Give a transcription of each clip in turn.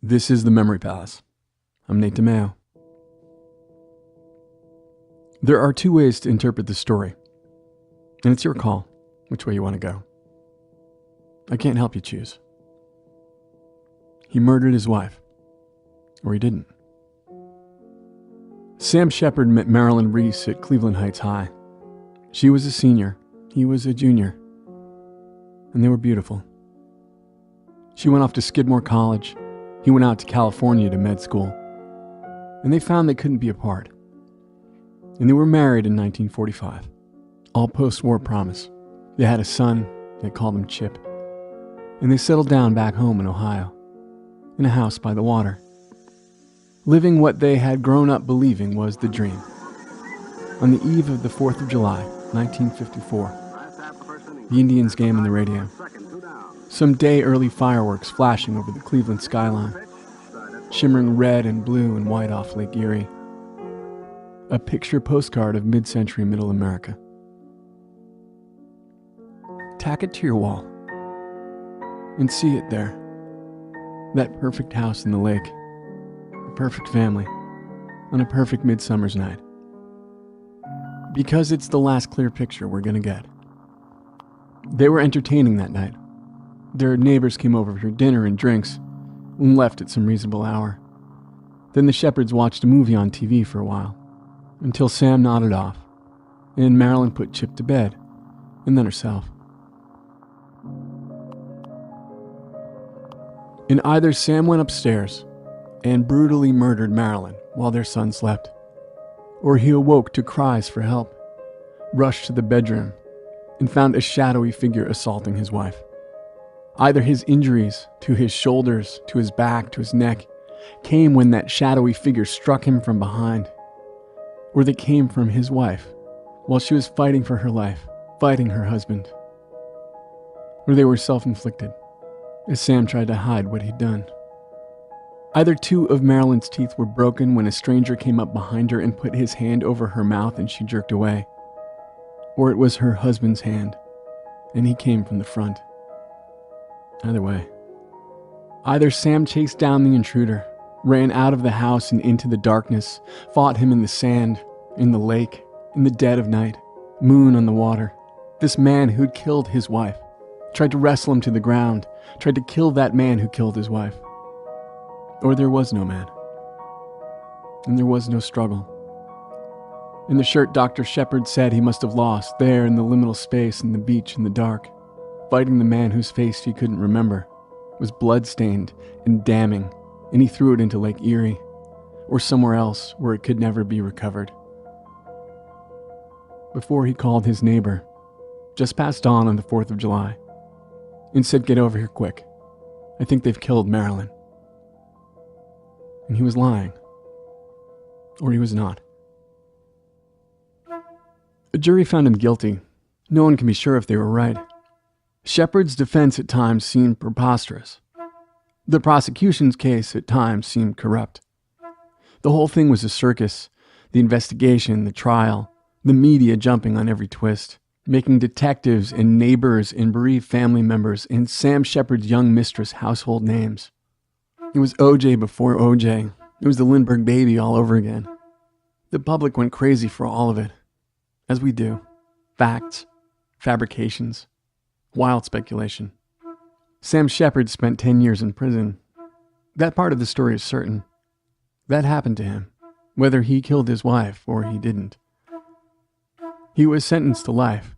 This is The Memory Palace. I'm Nate DiMeo. There are two ways to interpret this story, and it's your call which way you want to go. I can't help you choose. He murdered his wife, or he didn't. Sam Shepard met Marilyn Reese at Cleveland Heights High. She was a senior, he was a junior, and they were beautiful. She went off to Skidmore College. He went out to California to med school, and they found they couldn't be apart. And they were married in 1945, all post-war promise. They had a son, they called him Chip, and they settled down back home in Ohio, in a house by the water, living what they had grown up believing was the dream. On the eve of the 4th of July, 1954, the Indians game on the radio. Some day-early fireworks flashing over the Cleveland skyline, shimmering red and blue and white off Lake Erie. A picture postcard of mid-century Middle America. Tack it to your wall and see it there. That perfect house in the lake, a perfect family, on a perfect midsummer's night. Because it's the last clear picture we're gonna get. They were entertaining that night. Their neighbors came over for dinner and drinks and left at some reasonable hour. Then the Shepards watched a movie on TV for a while, until Sam nodded off, and Marilyn put Chip to bed, and then herself. And either Sam went upstairs and brutally murdered Marilyn while their son slept, or he awoke to cries for help, rushed to the bedroom, and found a shadowy figure assaulting his wife. Either his injuries to his shoulders, to his back, to his neck, came when that shadowy figure struck him from behind, or they came from his wife while she was fighting for her life, fighting her husband, or they were self-inflicted as Sam tried to hide what he'd done. Either two of Marilyn's teeth were broken when a stranger came up behind her and put his hand over her mouth and she jerked away, or it was her husband's hand and he came from the front. Either way. Either Sam chased down the intruder, ran out of the house and into the darkness, fought him in the sand, in the lake, in the dead of night, moon on the water. This man who'd killed his wife, tried to wrestle him to the ground, tried to kill that man who killed his wife. Or there was no man. And there was no struggle. In the shirt Dr. Shepard said he must have lost, there in the liminal space in the beach in the dark, fighting the man whose face he couldn't remember, was blood-stained and damning, and he threw it into Lake Erie, or somewhere else where it could never be recovered. Before he called his neighbor, just past dawn on the 4th of July, and said, "Get over here quick. I think they've killed Marilyn." And he was lying. Or he was not. A jury found him guilty. No one can be sure if they were right. Shepard's defense at times seemed preposterous. The prosecution's case at times seemed corrupt. The whole thing was a circus, the investigation, the trial, the media jumping on every twist, making detectives and neighbors and bereaved family members and Sam Shepard's young mistress household names. It was OJ before OJ. It was the Lindbergh baby all over again. The public went crazy for all of it, as we do. Facts, fabrications, wild speculation. Sam Shepard spent 10 years in prison. That part of the story is certain. That happened to him, whether he killed his wife or he didn't. He was sentenced to life,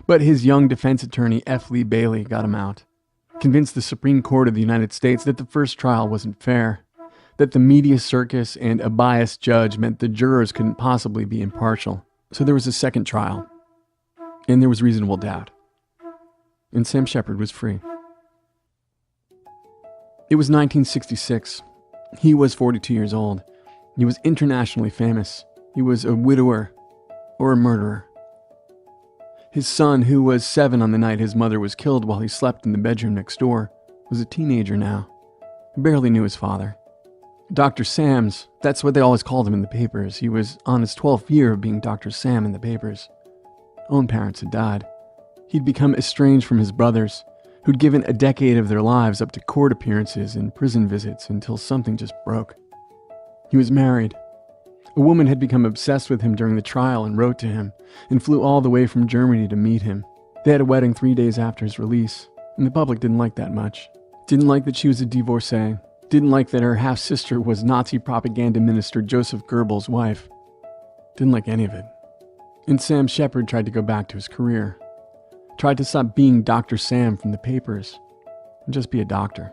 but his young defense attorney F. Lee Bailey got him out, convinced the Supreme Court of the United States that the first trial wasn't fair, that the media circus and a biased judge meant the jurors couldn't possibly be impartial. So there was a second trial, and there was reasonable doubt. And Sam Shepard was free. It was 1966. He was 42 years old. He was internationally famous. He was a widower or a murderer. His son, who was 7 on the night his mother was killed while he slept in the bedroom next door, was a teenager now. He barely knew his father. Dr. Sam's, that's what they always called him in the papers. He was on his 12th year of being Dr. Sam in the papers. Own parents had died. He'd become estranged from his brothers, who'd given a decade of their lives up to court appearances and prison visits until something just broke. He was married. A woman had become obsessed with him during the trial and wrote to him, and flew all the way from Germany to meet him. They had a wedding 3 days after his release, and the public didn't like that much. Didn't like that she was a divorcee. Didn't like that her half-sister was Nazi propaganda minister Joseph Goebbels' wife. Didn't like any of it. And Sam Shepard tried to go back to his career. Tried to stop being Dr. Sam from the papers and just be a doctor.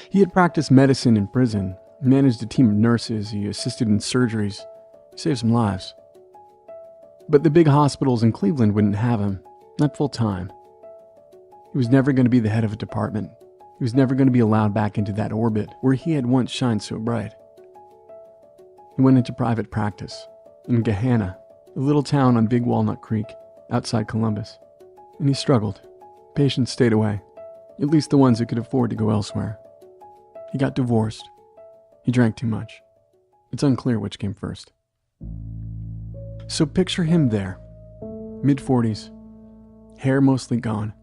He had practiced medicine in prison, managed a team of nurses, he assisted in surgeries, saved some lives. But the big hospitals in Cleveland wouldn't have him, not full time. He was never going to be the head of a department. He was never going to be allowed back into that orbit where he had once shined so bright. He went into private practice in Gahanna, a little town on Big Walnut Creek, outside Columbus. And he struggled. Patients stayed away, at least the ones who could afford to go elsewhere. He got divorced. He drank too much. It's unclear which came first. So picture him there, mid-40s, hair mostly gone,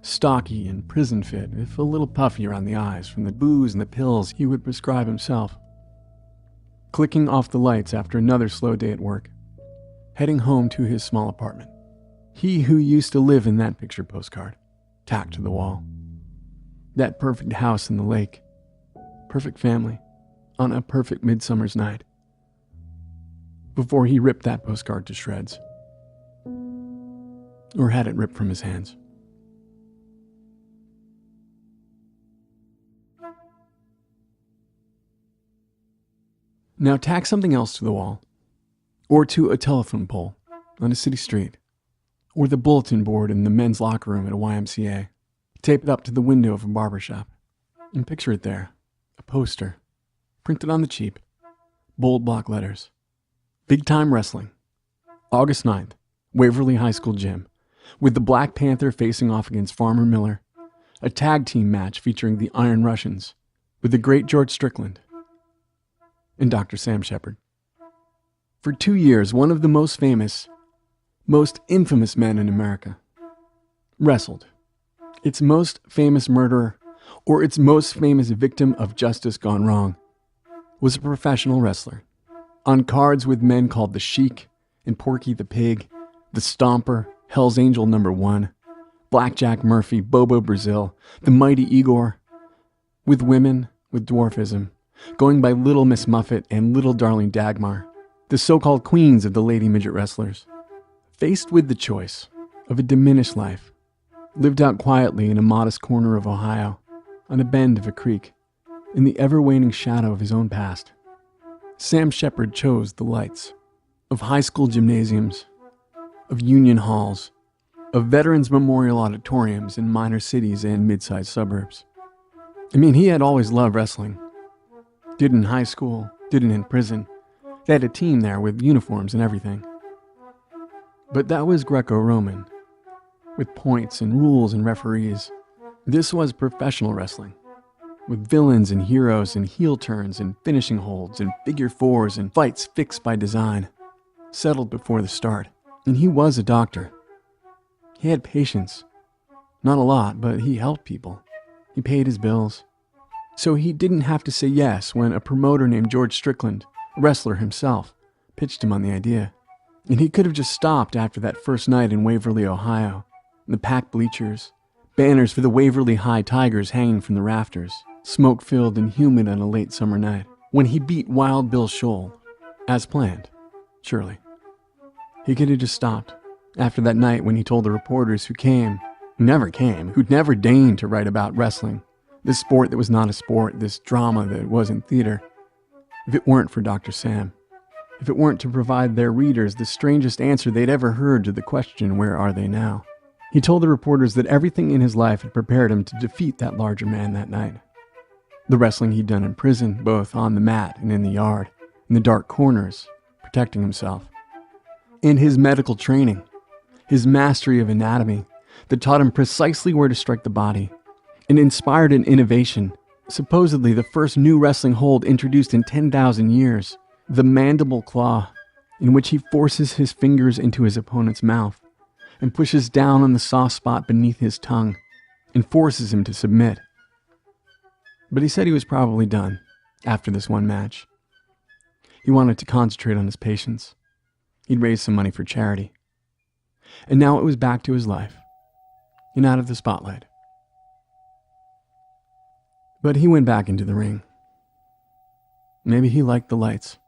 stocky and prison fit, if a little puffy around the eyes from the booze and the pills he would prescribe himself. Clicking off the lights after another slow day at work, heading home to his small apartment. He who used to live in that picture postcard, tacked to the wall. That perfect house in the lake, perfect family, on a perfect midsummer's night. Before he ripped that postcard to shreds. Or had it ripped from his hands. Now tack something else to the wall, or to a telephone pole on a city street, or the bulletin board in the men's locker room at a YMCA. Tape it up to the window of a barbershop, and picture it there, a poster, printed on the cheap, bold block letters. Big Time Wrestling, August 9th, Waverly High School Gym, with the Black Panther facing off against Farmer Miller, a tag team match featuring the Iron Russians, with the great George Strickland and Dr. Sam Shepard. For 2 years, one of the most famous, most infamous men in America wrestled. Its most famous murderer, or its most famous victim of justice gone wrong, was a professional wrestler. On cards with men called the Sheik and Porky the Pig, the Stomper, Hell's Angel No. 1, Blackjack Murphy, Bobo Brazil, the Mighty Igor. With women, with dwarfism, going by Little Miss Muffet and Little Darling Dagmar, the so-called queens of the lady midget wrestlers. Faced with the choice of a diminished life, lived out quietly in a modest corner of Ohio, on a bend of a creek, in the ever-waning shadow of his own past, Sam Shepard chose the lights of high school gymnasiums, of union halls, of veterans' memorial auditoriums in minor cities and mid-sized suburbs. I mean, he had always loved wrestling. Did in high school, did it in prison. They had a team there with uniforms and everything. But that was Greco-Roman, with points and rules and referees. This was professional wrestling, with villains and heroes and heel turns and finishing holds and figure fours and fights fixed by design, settled before the start. And he was a doctor. He had patience. Not a lot, but he helped people. He paid his bills. So he didn't have to say yes when a promoter named George Strickland, a wrestler himself, pitched him on the idea. And he could have just stopped after that first night in Waverly, Ohio, in the packed bleachers, banners for the Waverly High Tigers hanging from the rafters, smoke-filled and humid on a late summer night, when he beat Wild Bill Scholl, as planned, surely. He could have just stopped after that night when he told the reporters who'd never deigned to write about wrestling, this sport that was not a sport, this drama that wasn't theater, if it weren't for Dr. Sam, if it weren't to provide their readers the strangest answer they'd ever heard to the question, where are they now? He told the reporters that everything in his life had prepared him to defeat that larger man that night. The wrestling he'd done in prison, both on the mat and in the yard, in the dark corners, protecting himself. And his medical training, his mastery of anatomy that taught him precisely where to strike the body, and inspired an innovation, supposedly the first new wrestling hold introduced in 10,000 years, the mandible claw, in which he forces his fingers into his opponent's mouth and pushes down on the soft spot beneath his tongue, and forces him to submit. But he said he was probably done after this one match. He wanted to concentrate on his patients. He'd raised some money for charity. And now it was back to his life, and out of the spotlight. But he went back into the ring. Maybe he liked the lights.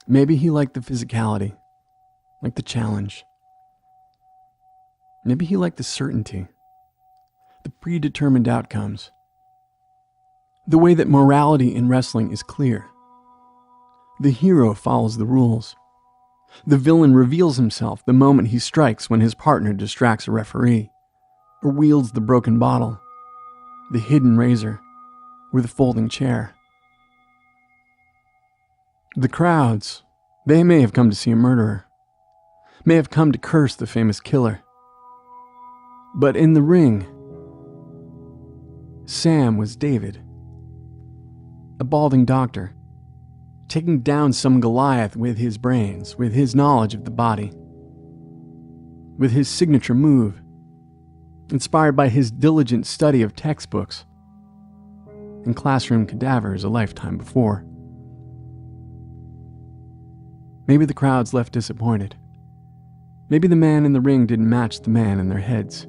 Maybe he liked the physicality, like the challenge. Maybe he liked the certainty, the predetermined outcomes. The way that morality in wrestling is clear. The hero follows the rules. The villain reveals himself the moment he strikes when his partner distracts a referee, or wields the broken bottle, the hidden razor, or the folding chair. The crowds, they may have come to see a murderer, may have come to curse the famous killer. But in the ring, Sam was David, a balding doctor, taking down some Goliath with his brains, with his knowledge of the body, with his signature move, inspired by his diligent study of textbooks and classroom cadavers a lifetime before. Maybe the crowds left disappointed. Maybe the man in the ring didn't match the man in their heads,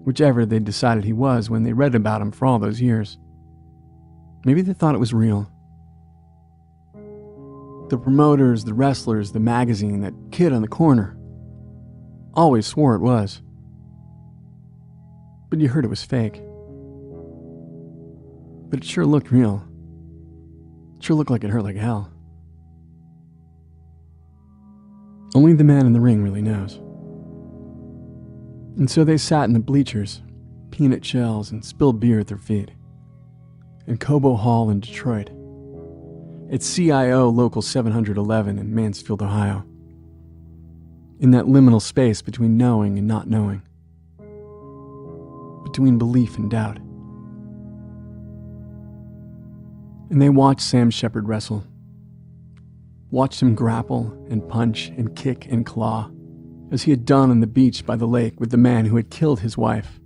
whichever they decided he was when they read about him for all those years. Maybe they thought it was real. The promoters, the wrestlers, the magazine, that kid on the corner always swore it was. But you heard it was fake. But it sure looked real. It sure looked like it hurt like hell. Only the man in the ring really knows. And so they sat in the bleachers, peanut shells and spilled beer at their feet, in Cobo Hall in Detroit, at CIO Local 711 in Mansfield, Ohio, in that liminal space between knowing and not knowing, between belief and doubt. And they watched Sam Shepard wrestle, watched him grapple and punch and kick and claw, as he had done on the beach by the lake with the man who had killed his wife,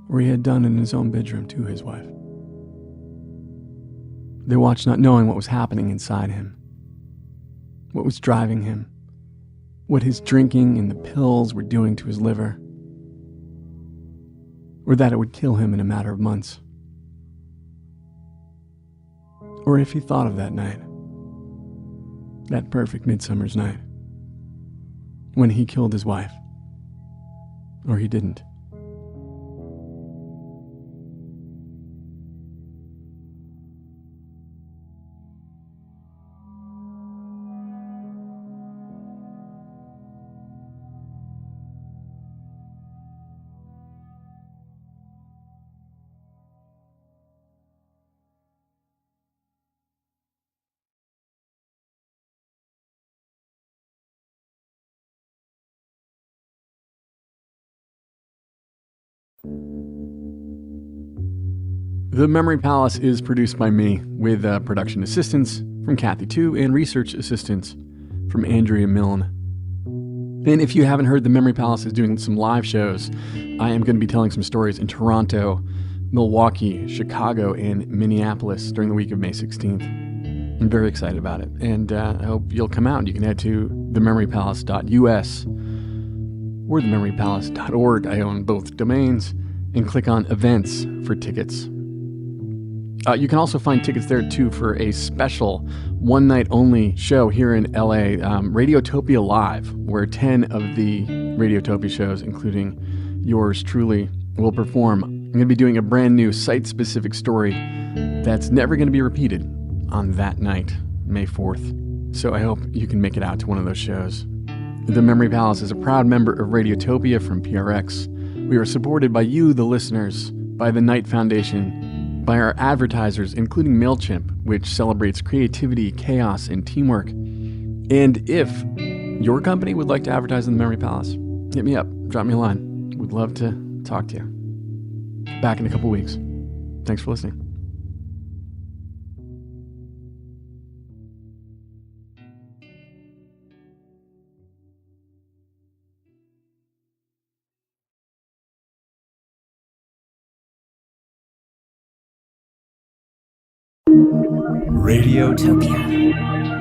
or he had done in his own bedroom to his wife. They watched not knowing what was happening inside him, what was driving him, what his drinking and the pills were doing to his liver, or that it would kill him in a matter of months. Or if he thought of that night, that perfect midsummer's night, when he killed his wife, or he didn't. The Memory Palace is produced by me, with production assistance from Kathy Tu and research assistance from Andrea Milne. And if you haven't heard, the Memory Palace is doing some live shows. I am going to be telling some stories in Toronto, Milwaukee, Chicago, and Minneapolis during the week of May 16th. I'm very excited about it, and I hope you'll come out. You can head to thememorypalace.us or thememorypalace.org. I own both domains, and click on events for tickets. You can also find tickets there too for a special one-night-only show here in LA, Radiotopia Live, where 10 of the Radiotopia shows, including yours truly, will perform. I'm going to be doing a brand new site-specific story that's never going to be repeated on that night, May 4th. So I hope you can make it out to one of those shows. The Memory Palace is a proud member of Radiotopia from PRX. We are supported by you, the listeners, by the Knight Foundation, by our advertisers, including MailChimp, which celebrates creativity, chaos, and teamwork. And if your company would like to advertise in the Memory Palace, hit me up, drop me a line. We'd love to talk to you. Back in a couple weeks. Thanks for listening. Radiotopia.